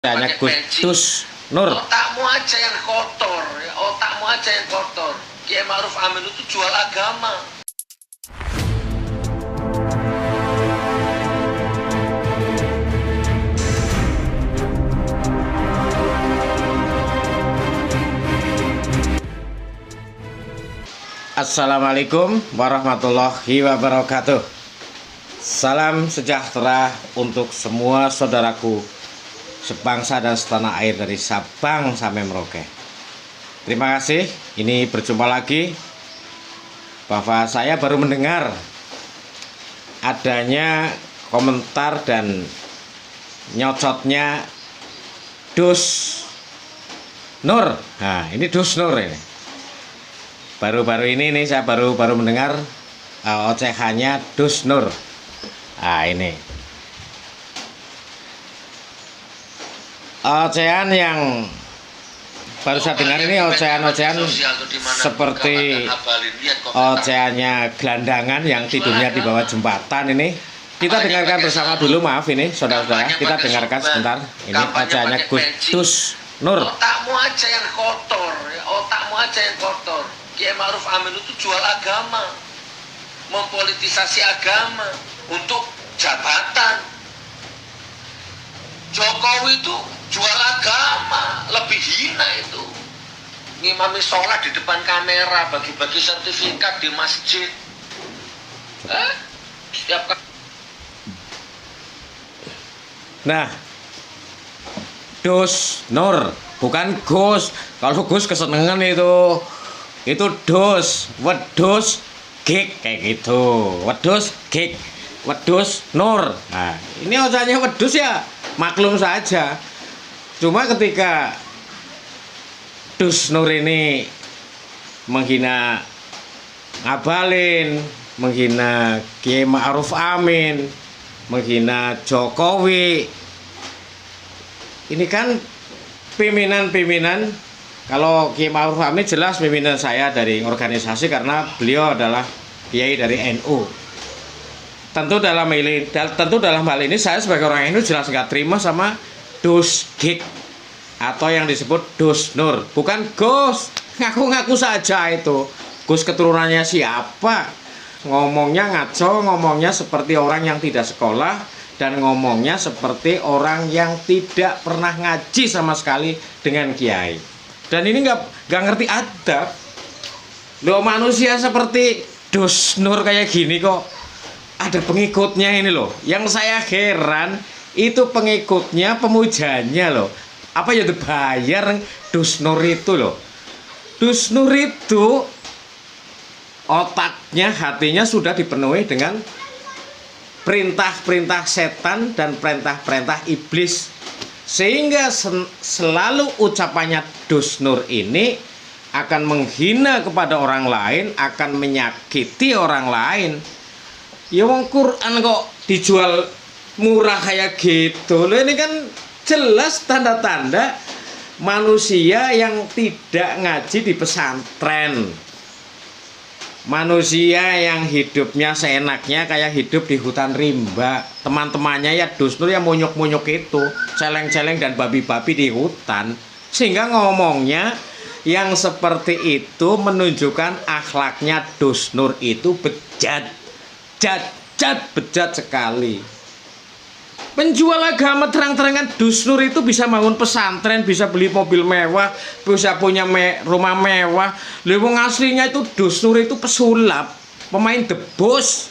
Hanya Gus Nur. Otakmu aja yang kotor, otakmu aja yang kotor. Kiai Ma'ruf Amin itu jual agama. Assalamualaikum warahmatullahi wabarakatuh. Salam sejahtera untuk semua saudaraku sebangsa dan setanah air dari Sabang sampai Merauke. Terima kasih. Ini berjumpa lagi. Bahwa saya baru mendengar adanya komentar dan nyocotnya Dus Nur. Nah, ini Dus Nur ini. Baru-baru ini nih saya baru mendengar ocehannya Dus Nur. Nah, ini ocehan yang baru saya dengar ini ocehan seperti ocehannya gelandangan yang tidurnya di bawah jembatan ini. Kita dengarkan bersama dulu, maaf ini saudara-saudara, kita dengarkan sebentar. Ini ocehannya Dus Nur. Otakmu aja yang kotor, otakmu aja yang kotor. Kiai Ma'ruf Amin itu jual agama, mempolitisasi agama untuk jabatan. Jokowi itu jual agama, lebih hina itu. Ngimami sholat di depan kamera, bagi-bagi sertifikat di masjid. Setiap Nah, Dus Nur, bukan Gus. Kalau Gus kesenengan itu Dus, wedus gig kayak gitu. Wedus gig, wedus Nur. Nah, ini ocehannya wedus ya, maklum saja. Cuma ketika Dus Nur ini menghina Ngabalin, menghina Kiai Ma'ruf Amin, menghina Jokowi, ini kan pimpinan-pimpinan. Kalau Kiai Ma'ruf Amin jelas pimpinan saya dari organisasi karena beliau adalah kiai dari NU. Tentu dalam hal ini saya sebagai orang NU jelas nggak terima sama Dus Gig atau yang disebut Dus Nur. Bukan Gus, ngaku-ngaku saja itu. Gus keturunannya siapa? Ngomongnya ngaco, ngomongnya seperti orang yang tidak sekolah, dan ngomongnya seperti orang yang tidak pernah ngaji sama sekali dengan kiai. Dan ini nggak ngerti adab. Loh, manusia seperti Dus Nur kayak gini kok ada pengikutnya ini loh. Yang saya heran itu pengikutnya, pemujanya loh. Apa ya dibayar Dus Nur itu loh. Dus Nur itu otaknya, hatinya sudah dipenuhi dengan perintah-perintah setan dan perintah-perintah iblis. Sehingga selalu ucapannya Dus Nur ini akan menghina kepada orang lain, akan menyakiti orang lain. Ya wong Quran kok dijual murah kayak gitu. Loh, ini kan jelas tanda-tanda manusia yang tidak ngaji di pesantren. Manusia yang hidupnya seenaknya kayak hidup di hutan rimba. Teman-temannya ya Dus Nur yang munyuk-munyuk itu, celeng-celeng dan babi-babi di hutan. Sehingga ngomongnya yang seperti itu menunjukkan akhlaknya Dus Nur itu bejat sekali. Penjual agama terang-terangan Dus Nur itu bisa bangun pesantren, bisa beli mobil mewah, bisa punya rumah mewah. Wong aslinya itu Dus Nur itu pesulap, pemain debus.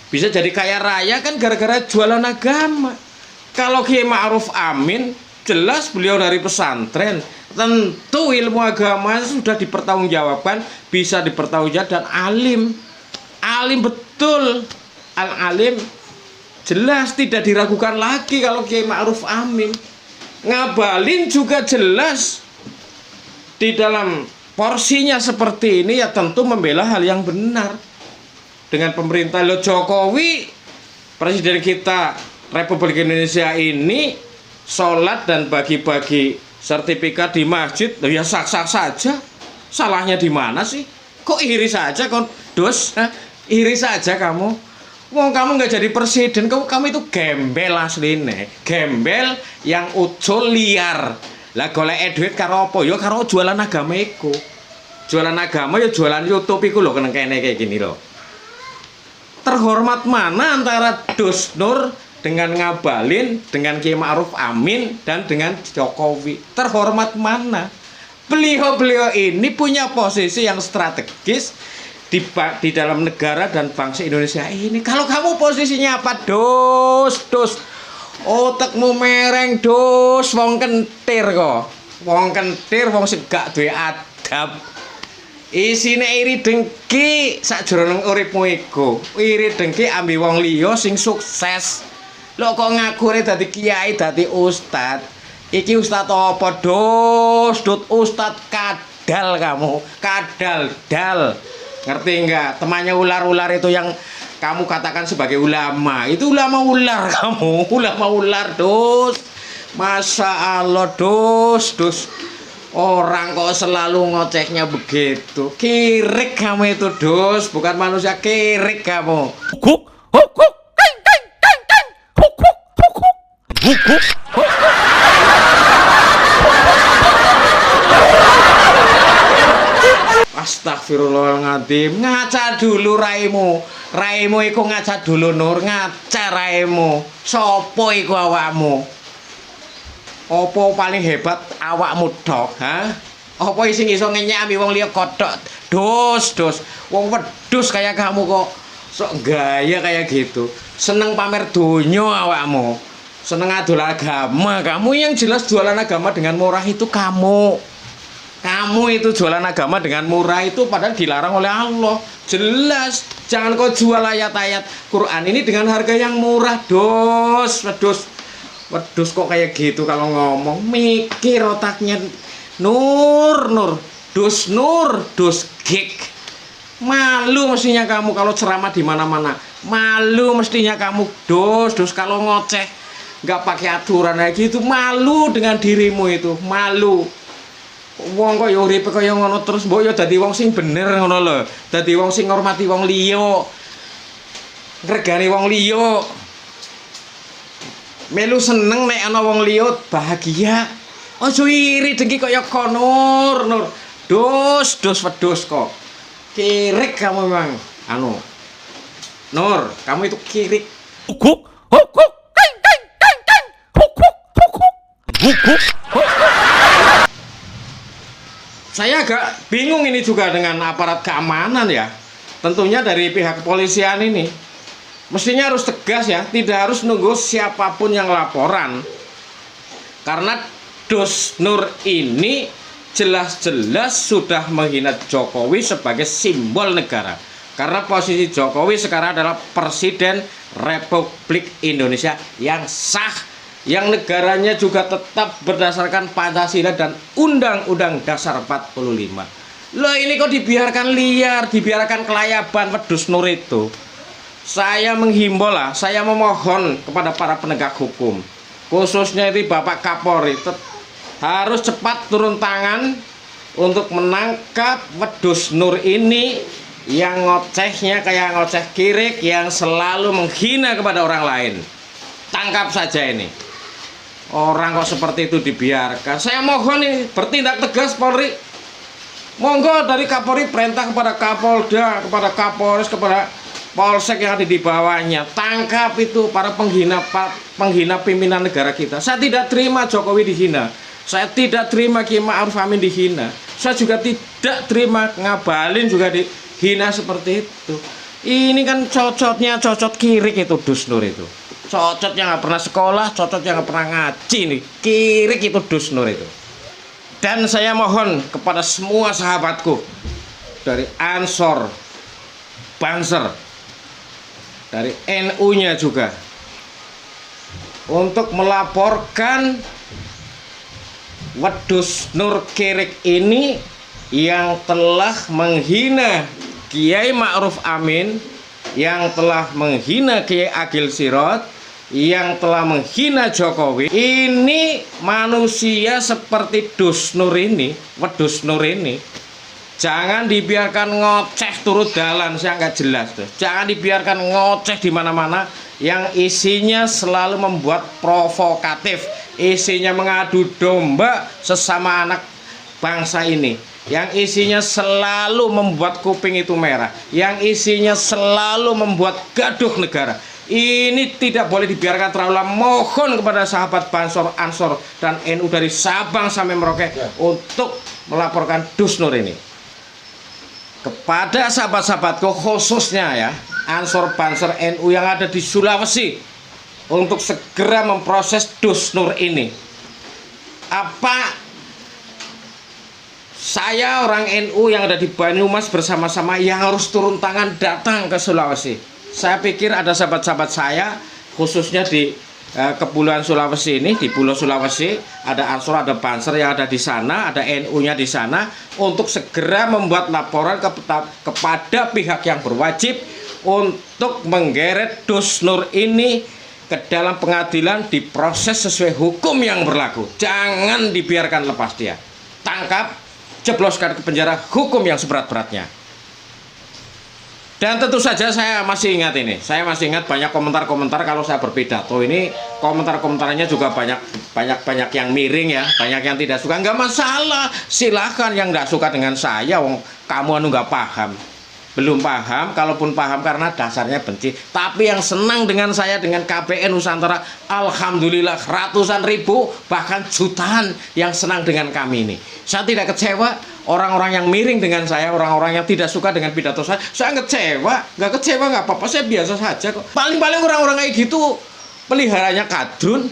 Bisa jadi kaya raya kan gara-gara jualan agama. Kalau Kiai Ma'ruf Amin jelas beliau dari pesantren. Tentu ilmu agama sudah dipertanggungjawabkan, bisa dipertanggungjawabkan, dan alim betul. Al-alim jelas tidak diragukan lagi kalau Kiai Ma'ruf Amin. Ngabalin juga jelas di dalam porsinya seperti ini ya tentu membela hal yang benar dengan pemerintah. Lo Jokowi, presiden kita Republik Indonesia ini, sholat dan bagi-bagi sertifikat di masjid, ya sah-sah saja. Salahnya di mana sih? Kok iri saja kon Dus? Iri saja kamu. Wong kamu nggak jadi presiden, kamu itu gembel asline. Gembel yang ucul liar. Lah golek duit karo apa? Ya karo jualan agama iku. Jualan agama ya jualan YouTube iku lho kene kayak gini loh. Terhormat mana antara Dus Nur dengan Ngabalin, dengan Kiai Ma'ruf Amin, dan dengan Jokowi? Terhormat mana? Beliau-beliau ini punya posisi yang strategis di dalam negara dan bangsa Indonesia ini. Kalau kamu posisinya apa? Dus. Otakmu mereng, Dus. Wong kentir kok. Wong kentir, wong sing gak duwe adab. Isine iri dengki sakjroning uripmu iku. Iri dengki ambi wong liya sing sukses. Lho kok ngakune dadi kiai, dadi ustad. Iki ustad apa, Dus? Ustad kadal kamu. Kadal dal. Ngerti enggak? Temannya ular-ular itu yang kamu katakan sebagai ulama. Itu ulama ular kamu. Ulama ular, Dus. Masya Allah, Dus. Orang kok selalu ngocehnya begitu. Kirik kamu itu, Dus. Bukan manusia, kirik kamu. Astagfirullahaladzim. Ngaca dulu raimu. Raimu iku ngaca dulu, Nur. Ngaca raimu. Sopo iku awakmu? Opo paling hebat awakmu tok, ha? Opo sing iso ngenyek ambi wong liya kodhok? Dus. Wong wedhus kayak kamu kok sok gaya kayak gitu. Seneng pamer donya awakmu. Seneng adol agama. Kamu yang jelas jualan agama dengan murah itu kamu. Kamu itu jualan agama dengan murah itu padahal dilarang oleh Allah. Jelas. Jangan kau jual ayat-ayat Quran ini dengan harga yang murah, Dus. Wedus kok kayak gitu kalau ngomong. Mikir otaknya. Nur. Dus gig. Malu mestinya kamu kalau ceramah di mana-mana. Malu mestinya kamu, Dus kalau ngoceh nggak pakai aturan kayak gitu. Malu dengan dirimu itu. Malu. Wong kok yo uripe kaya ngono terus mbok yo dadi wong sing bener ngono lho. Dadi wong sing ngormati wong liya. Ngregani wong liya. Melu seneng nek ana wong liya bahagia. Aja iri dengki kaya Nur. Dus wedhus kok. Kirik kamu memang. Nur, kamu itu kirik. Saya agak bingung ini juga dengan aparat keamanan ya. Tentunya dari pihak kepolisian ini. Mestinya harus tegas ya, tidak harus nunggu siapapun yang laporan. Karena Dus Nur ini jelas-jelas sudah menghina Jokowi sebagai simbol negara. Karena posisi Jokowi sekarang adalah Presiden Republik Indonesia yang sah, yang negaranya juga tetap berdasarkan Pancasila dan Undang-Undang Dasar 45. Loh ini kok dibiarkan liar, dibiarkan kelayaban wedhus Nur itu. Saya menghimbau lah, saya memohon kepada para penegak hukum, khususnya ini Bapak Kapolri, harus cepat turun tangan untuk menangkap wedhus Nur ini yang ngocehnya kayak ngoceh kirik, yang selalu menghina kepada orang lain. Tangkap saja ini. Orang kok seperti itu dibiarkan. Saya mohon ini bertindak tegas Polri. Monggo dari Kapolri perintah kepada Kapolda, kepada Kapolres, kepada Polsek yang ada di bawahnya, tangkap itu para penghina pimpinan negara kita. Saya tidak terima Jokowi dihina. Saya tidak terima Kiai Ma'ruf Amin dihina. Saya juga tidak terima Ngabalin juga dihina seperti itu. Ini kan cocot kirik itu Dus Nur itu. Cocot yang nggak pernah sekolah, cocot yang nggak pernah ngaji nih. Kirik itu Dus Nur itu. Dan saya mohon kepada semua sahabatku dari Ansor, Banser, dari NU-nya juga untuk melaporkan wedhus Nur kirik ini yang telah menghina Kiai Ma'ruf Amin, yang telah menghina Kiai Agil Sirot, yang telah menghina Jokowi. Ini manusia seperti Dus Nur ini, wedhus Nur ini, Jangan dibiarkan ngoceh turut dalan, saya nggak jelas tuh. Jangan dibiarkan ngoceh di mana-mana yang isinya selalu membuat provokatif, isinya mengadu domba sesama anak bangsa ini, yang isinya selalu membuat kuping itu merah, yang isinya selalu membuat gaduh negara. Ini tidak boleh dibiarkan terlalu lama. Mohon kepada sahabat Bansor, Ansor, dan NU dari Sabang sampai Merauke untuk melaporkan Dus Nur ini kepada sahabat-sahabatku, khususnya ya Ansor, Bansor, NU yang ada di Sulawesi, untuk segera memproses Dus Nur ini. Apa saya orang NU yang ada di Banyumas bersama-sama yang harus turun tangan datang ke Sulawesi? Saya pikir ada sahabat-sahabat saya khususnya di Kepulauan Sulawesi ini, di Pulau Sulawesi, ada Ansor, ada Banser yang ada di sana, ada NU-nya di sana, untuk segera membuat laporan kepada pihak yang berwajib untuk menggeret Dus Nur ini ke dalam pengadilan, diproses sesuai hukum yang berlaku. Jangan dibiarkan lepas dia. Tangkap, jebloskan ke penjara, hukum yang seberat-beratnya. Dan tentu saja saya masih ingat ini. Saya masih ingat banyak komentar-komentar kalau saya berpidato ini, komentar-komentarnya juga banyak yang miring ya, banyak yang tidak suka. Nggak masalah, silahkan yang nggak suka dengan saya. Wong kamu nggak paham, belum paham. Kalaupun paham karena dasarnya benci. Tapi yang senang dengan saya, dengan KPN Nusantara, alhamdulillah ratusan ribu bahkan jutaan yang senang dengan kami ini. Saya tidak kecewa. Orang-orang yang miring dengan saya, orang-orang yang tidak suka dengan pidato saya kecewa. Nggak kecewa nggak apa-apa, saya biasa saja kok. Paling-paling orang-orang kayak gitu peliharanya kadrun.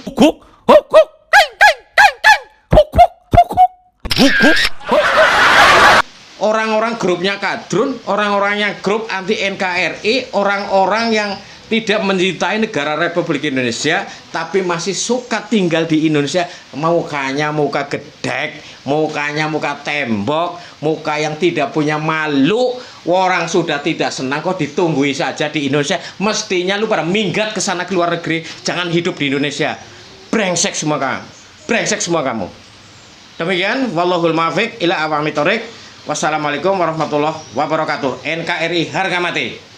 Orang-orang grupnya kadrun, orang-orang yang grup anti NKRI, orang-orang yang tidak mencintai negara Republik Indonesia tapi masih suka tinggal di Indonesia. Mukanya muka gedek, mukanya muka tembok, muka yang tidak punya malu. Orang sudah tidak senang kok ditunggui saja di Indonesia. Mestinya lu pada minggat ke sana, ke luar negeri, jangan hidup di Indonesia. Brengsek semua kamu, brengsek semua kamu. Demikian, wallahul muwaffiq ila aqwamit thoriq. Wassalamualaikum warahmatullahi wabarakatuh. NKRI harga mati.